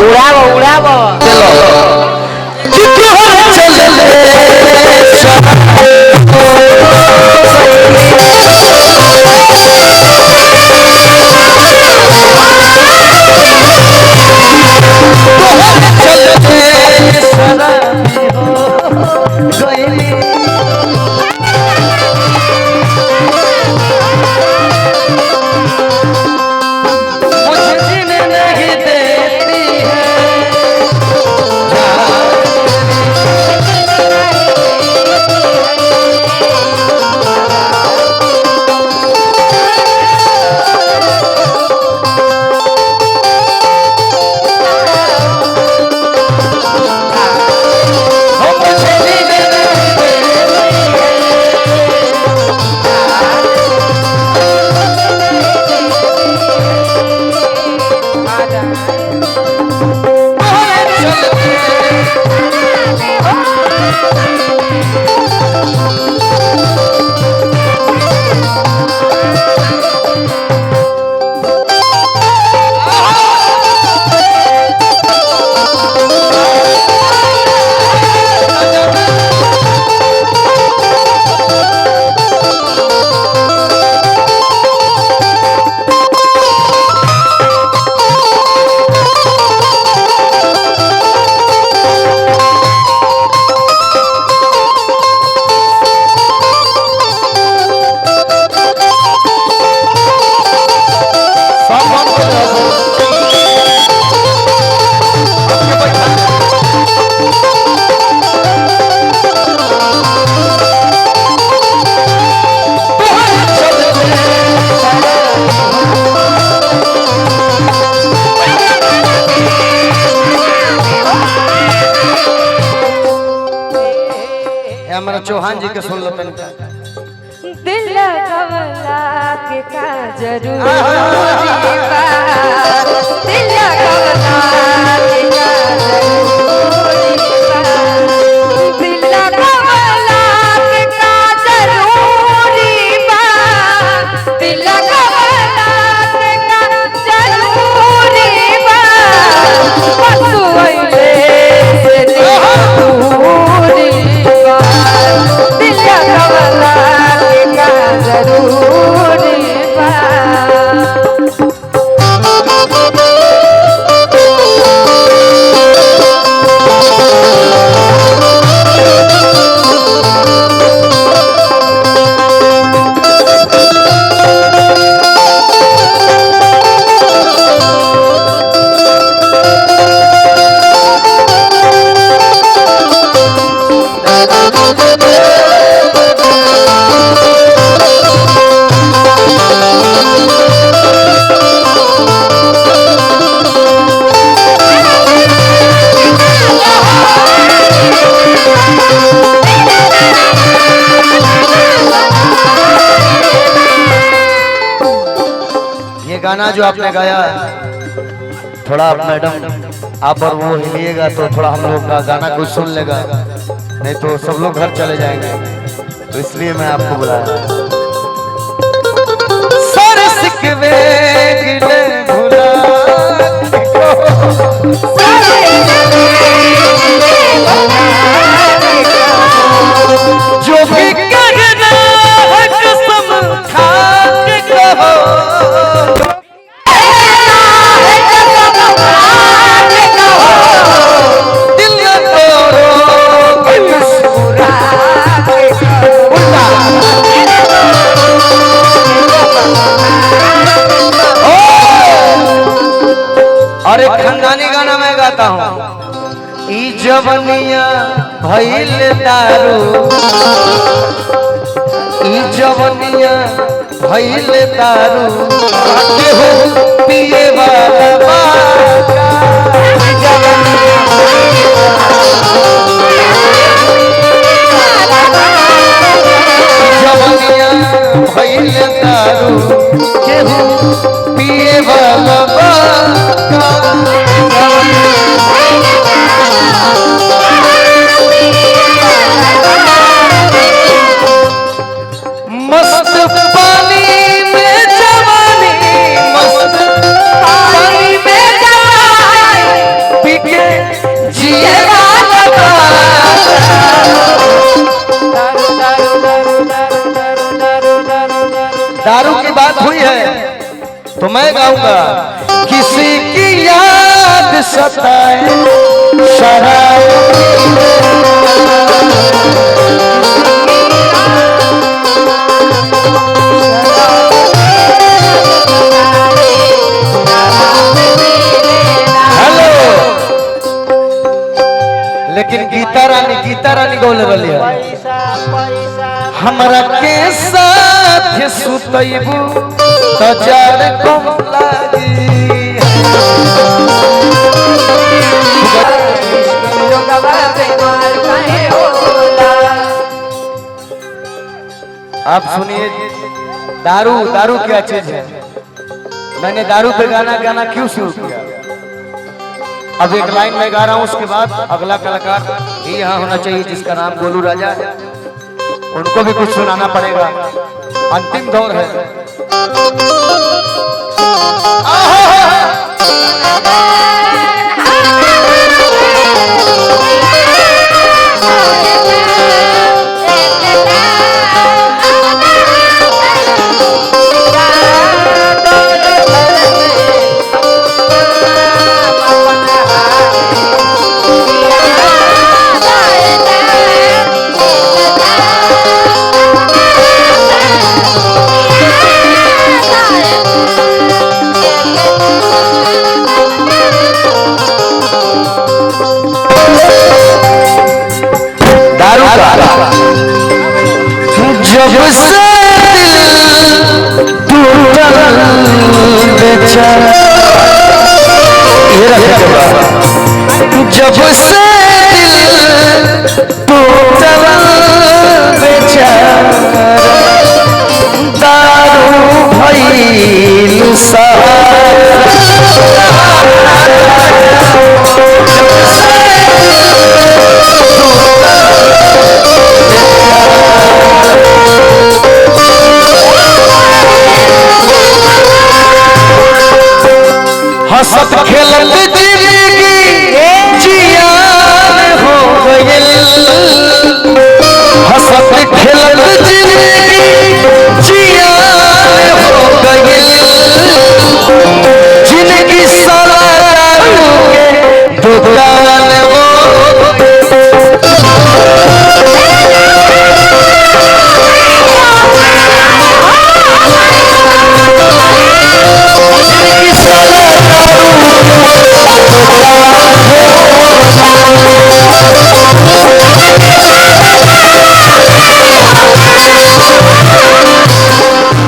उड़ावो उड़ावो चौहान जी के सुन लो तनिक दिल कवला के का जरूरी बा दिल कवला के का जरूरी बा दिल कवला के का जरूरी बा दिल कवला के का जरूरी बा पसुइले से दूरी बा दिल कवला के का जरूरी बा गाना जो आपने गाया थोड़ा मैडम आप और वो हिलिएगा तो थोड़ा हम लोग का गाना कुछ सुन लेगा, नहीं तो सब लोग घर चले जाएंगे, तो इसलिए मैं आपको बुलाया। सारे सिकवे गिले भुला जो भी करना है कसम खा के कहो और एक खानदानी गाना मैं गाता हूँ। ई जवनिया भइल दारू, ई जवनिया भइल दारू, केहू पिए वाला बाका। जवनिया भइल दारू, केहू पिए वाला बाका। मस्त पानी में जवानी, मस्त पानी में जवानी, दारू की बात हुई है तो मैं गाऊंगा। किसी की याद सताए शराब लेकिन गीता रानी गौले वाली है। हमरा के साथ सुतैबू तो जार कम लागी। आप सुनिए, दारू क्या चीज है। मैंने दारू पे गाना क्यों शुरू किया। अब एक लाइन में गा रहा हूं, उसके बाद अगला कलाकार भी यहाँ होना चाहिए जिसका नाम गोलू राजा है, उनको भी कुछ सुनाना पड़ेगा। अंतिम दौर है। जब से जब से टूटल बेचारा दारू भइल हंसत खेलत